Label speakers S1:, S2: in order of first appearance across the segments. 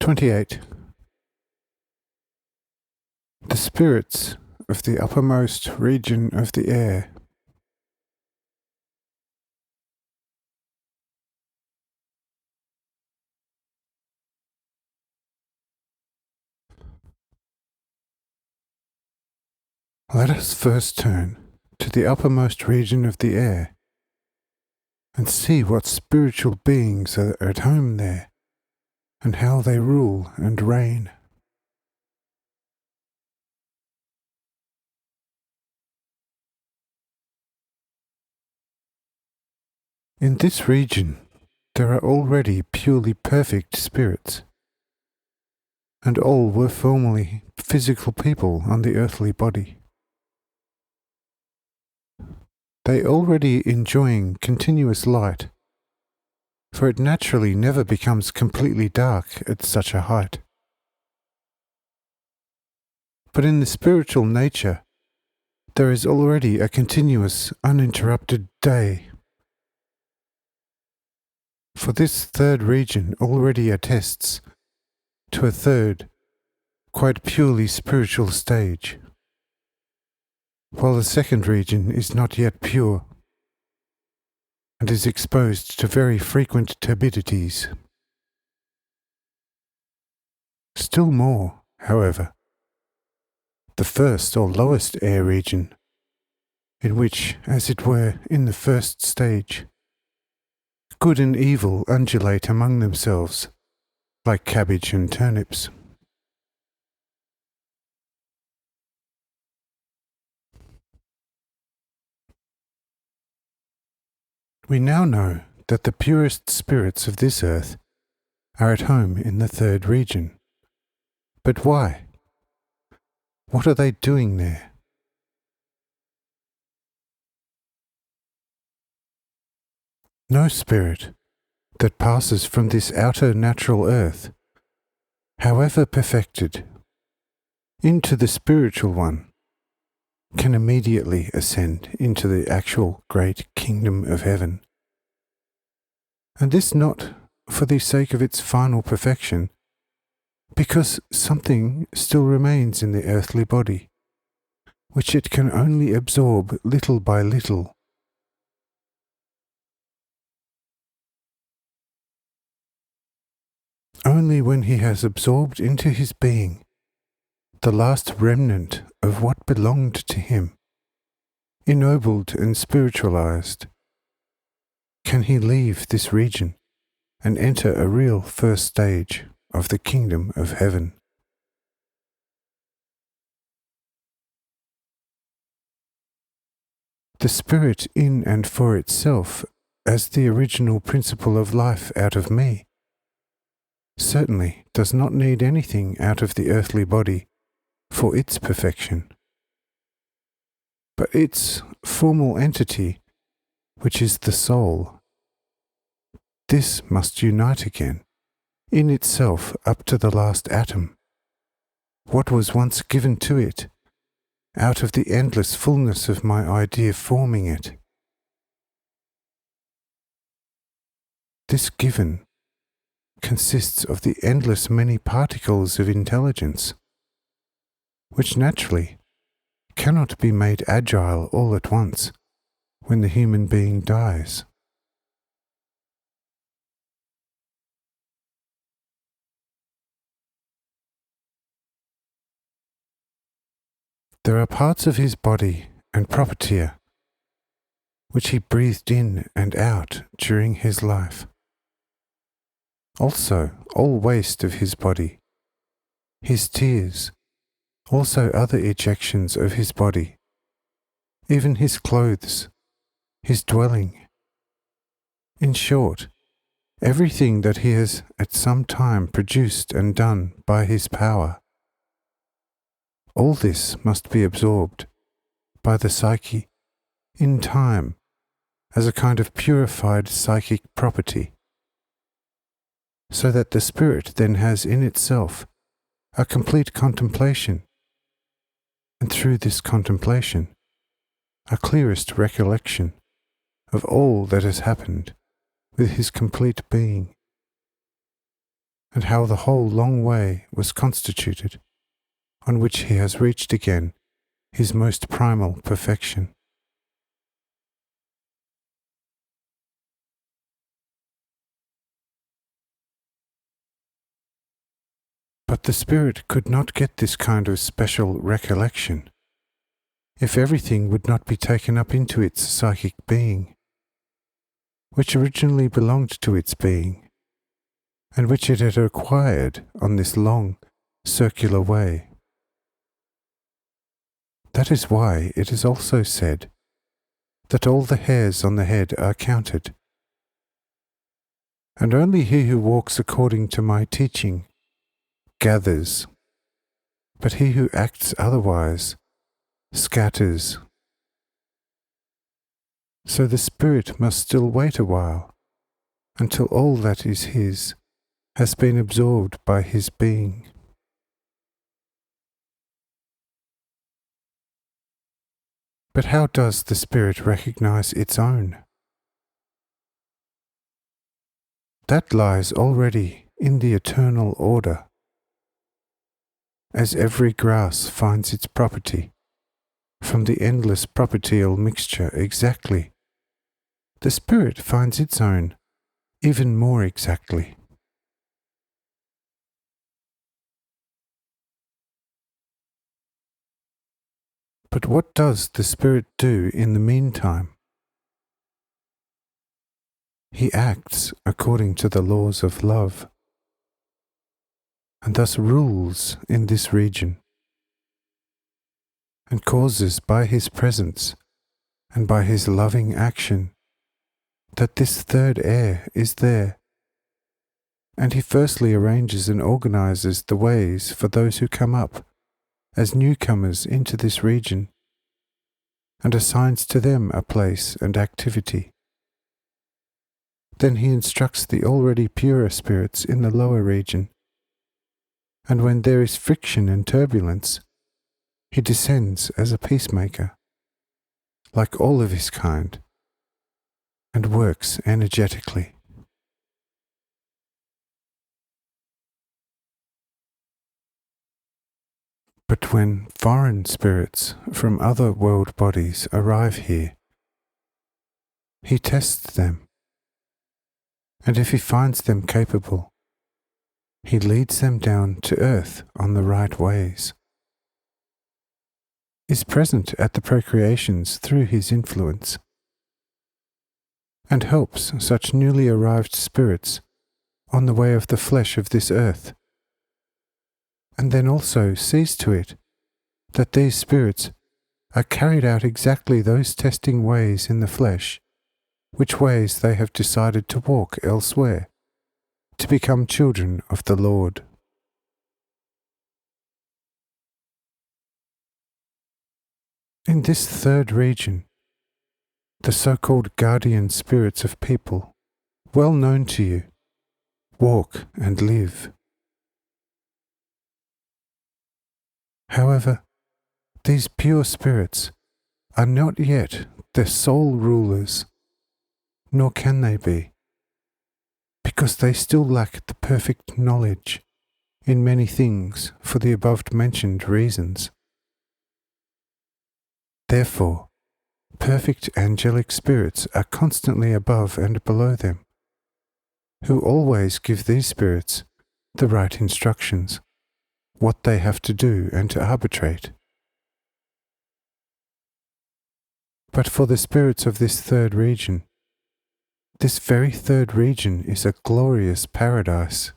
S1: 28. The spirits of the uppermost region of the air. Let us first turn to the uppermost region of the air and see what spiritual beings are at home there and how they rule and reign. In this region, there are already purely perfect spirits, and all were formerly physical people on the earthly body. They already enjoying continuous light, for it naturally never becomes completely dark at such a height. But in the spiritual nature, there is already a continuous, uninterrupted day. For this third region already attests to a third, quite purely spiritual stage, while the second region is not yet pure and is exposed to very frequent turbidities. Still more, however, the first or lowest air region, in which, as it were, in the first stage, good and evil undulate among themselves, like cabbage and turnips. We now know that the purest spirits of this earth are at home in the third region. But why? What are they doing there? No spirit that passes from this outer natural earth, however perfected, into the spiritual one, can immediately ascend into the actual great kingdom of heaven. And this not for the sake of its final perfection, because something still remains in the earthly body, which it can only absorb little by little. Only when he has absorbed into his being the last remnant of what belonged to him, ennobled and spiritualized, can he leave this region and enter a real first stage of the kingdom of heaven. The spirit in and for itself, as the original principle of life out of me, certainly does not need anything out of the earthly body for its perfection. But its formal entity, which is the soul, this must unite again, in itself up to the last atom, what was once given to it, out of the endless fullness of my idea forming it. This given consists of the endless many particles of intelligence, which naturally cannot be made agile all at once when the human being dies. There are parts of his body and propertia which he breathed in and out during his life. Also, all waste of his body, his tears, also other ejections of his body, even his clothes, his dwelling. In short, everything that he has at some time produced and done by his power. All this must be absorbed by the psyche in time as a kind of purified psychic property, so that the spirit then has in itself a complete contemplation, and through this contemplation a clearest recollection of all that has happened with his complete being. and how the whole long way was constituted, on which he has reached again his most primal perfection. But the spirit could not get this kind of special recollection if everything would not be taken up into its psychic being, which originally belonged to its being, and which it had acquired on this long, circular way. That is why it is also said that all the hairs on the head are counted, and only he who walks according to my teaching gathers, but he who acts otherwise scatters. So the spirit must still wait a while, until all that is his has been absorbed by his being. But how does the spirit recognize its own? That lies already in the eternal order. As every grass finds its property from the endless propertial mixture exactly, the spirit finds its own even more exactly. But what does the spirit do in the meantime? He acts according to the laws of love, and thus rules in this region, and causes by his presence and by his loving action that this third air is there. And he firstly arranges and organizes the ways for those who come up as newcomers into this region, and assigns to them a place and activity. Then he instructs the already purer spirits in the lower region, and when there is friction and turbulence, he descends as a peacemaker, like all of his kind, and works energetically. But when foreign spirits from other world bodies arrive here, he tests them, and if he finds them capable, he leads them down to earth on the right ways, is present at the procreations through his influence, and helps such newly arrived spirits on the way of the flesh of this earth, and then also sees to it that these spirits are carried out exactly those testing ways in the flesh, which ways they have decided to walk elsewhere, to become children of the Lord. In this third region, the so-called guardian spirits of people, well known to you, walk and live. However, these pure spirits are not yet the sole rulers, nor can they be, because they still lack the perfect knowledge in many things for the above-mentioned reasons. Therefore, perfect angelic spirits are constantly above and below them, who always give these spirits the right instructions, what they have to do and to arbitrate. But for the spirits of this third region, this very third region is a glorious paradise,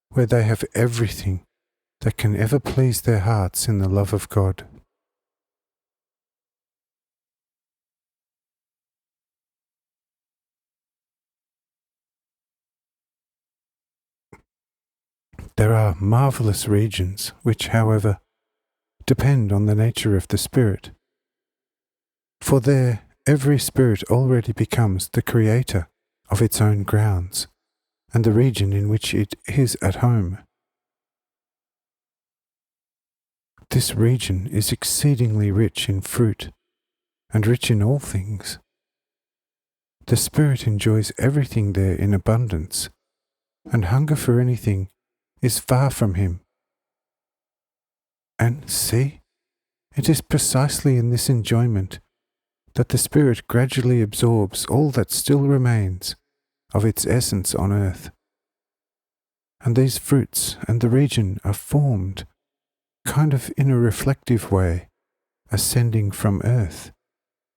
S1: where they have everything that can ever please their hearts in the love of God. There are marvelous regions which, however, depend on the nature of the spirit. For there, every spirit already becomes the creator of its own grounds and the region in which it is at home. This region is exceedingly rich in fruit and rich in all things. The spirit enjoys everything there in abundance, and hunger for anything is far from him. And see, it is precisely in this enjoyment that the spirit gradually absorbs all that still remains of its essence on earth. And these fruits and the region are formed kind of in a reflective way, ascending from earth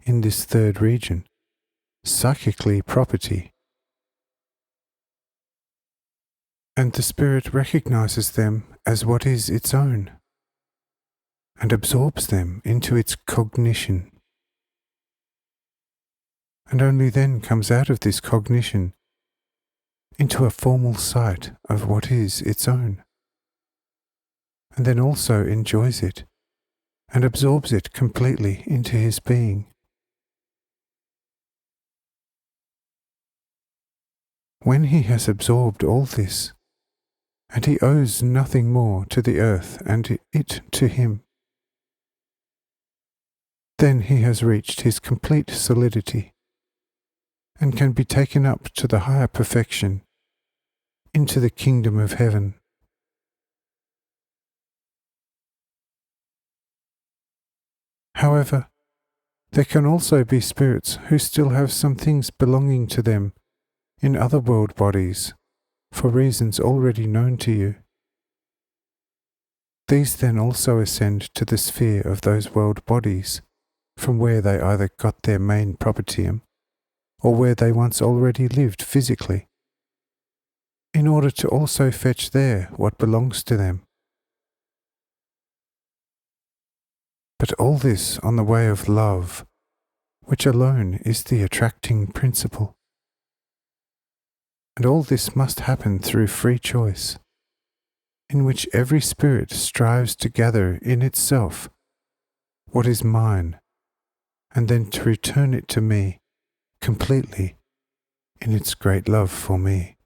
S1: in this third region, psychically property. And the spirit recognizes them as what is its own, and absorbs them into its cognition. And only then comes out of this cognition into a formal sight of what is its own, and then also enjoys it and absorbs it completely into his being. When he has absorbed all this, and he owes nothing more to the earth and it to him, then he has reached his complete solidity and can be taken up to the higher perfection, into the kingdom of heaven. However, there can also be spirits who still have some things belonging to them in other world bodies, for reasons already known to you. These then also ascend to the sphere of those world bodies, from where they either got their main propertium, or where they once already lived physically, in order to also fetch there what belongs to them. But all this on the way of love, which alone is the attracting principle. And all this must happen through free choice, in which every spirit strives to gather in itself what is mine, and then to return it to me completely in its great love for me.